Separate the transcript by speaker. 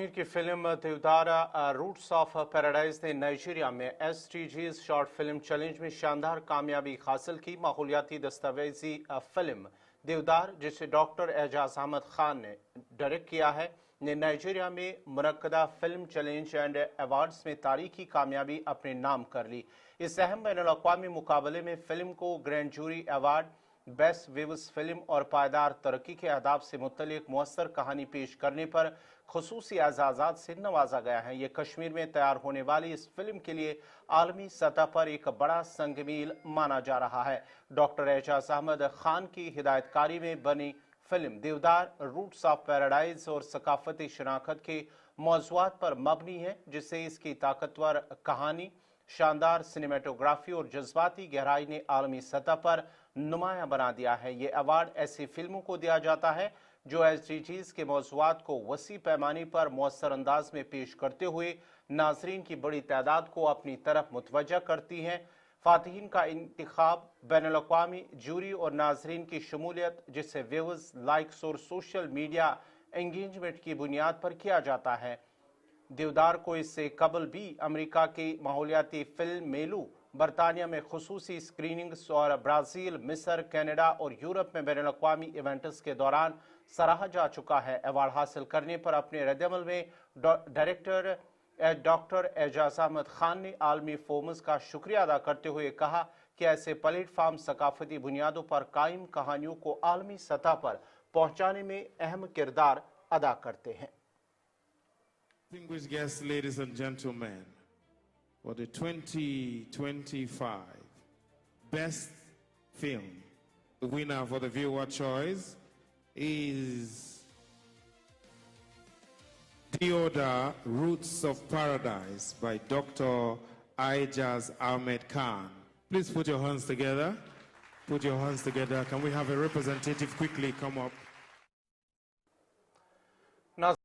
Speaker 1: कश्मीर की फिल्म देवदार roots of paradise ने नाइजीरिया में SDGs शॉर्ट फिल्म चैलेंज में शानदार कामयाबी हासिल की। माहौलियाती दस्तावेजी फिल्म देवदार, जिसे डॉक्टर एजाज अहमद खान ने डायरेक्ट किया है, ने नाइजीरिया में मुनक्कदा फिल्म चैलेंज एंड अवार्ड्स में तारीखी कामयाबी अपने नाम कर ली। इस अहम बैनुल-अक़वामी मुकाबले में फिल्म को grand jury award, best views film और पायदार तरक्की के अहदाफ से मुतल्लिक मुअस्सर कहानी पेश करने पर खुसूसी एजाज़ात से नवाजा गया है। ये कश्मीर में तैयार होने वाली इस फिल्म के लिए आलमी सतह पर एक बड़ा संगमील माना जा रहा है। डॉक्टर एजाज अहमद खान की हिदायतकारी में बनी फिल्म देवदार रूट्स ऑफ पैराडाइज और सकाफती शनाख्त के मौज़ूआत पर मबनी है, जिससे इसकी ताकतवर कहानी, शानदार सिनेमेटोग्राफी और जज्बाती गहराई ने आलमी सतह पर नुमायां बना दिया है। ये अवार्ड ऐसी फिल्मों को दिया जाता है जो SDGs के मौज़ूआत को वसी पैमाने पर मौसर अंदाज में पेश करते हुए नाजरीन की बड़ी तादाद को अपनी तरफ मुतवज्जा करती हैं। फातिहीन का इंतखाब बैनुल-अक़वामी जूरी और नाजरीन की शमूलियत, जिससे व्यूज़, लाइक्स और सोशल मीडिया एंगेजमेंट की बुनियाद पर किया जाता है। देवदार को इससे कबल भी अमेरिका की माहौलियाती फिल्म मेलू, बरतानिया में खुसूसी स्क्रीनिंग्स और ब्राज़ील, मिस्र, कनाडा और यूरोप में बैनुल-अक़वामी इवेंट्स के दौरान सराहा जा चुका है। अवार्ड हासिल करने पर अपने रद्द-ए-अमल में डायरेक्टर डॉक्टर एजाज अहमद खान ने आलमी फोरम्स का शुक्रिया अदा करते हुए कहा कि ऐसे प्लेटफॉर्म सकाफती बुनियादों पर कायम कहानियों को आलमी सतह पर पहुंचाने में अहम किरदार अदा करते हैं।
Speaker 2: Distinguished guests, ladies and gentlemen, for the 2025 Best Film, the winner for the viewer choice is Deodar Roots of Paradise by Dr. Aijaz Ahmed Khan. Please put your hands together. Put your hands together. Can we have a representative quickly come up?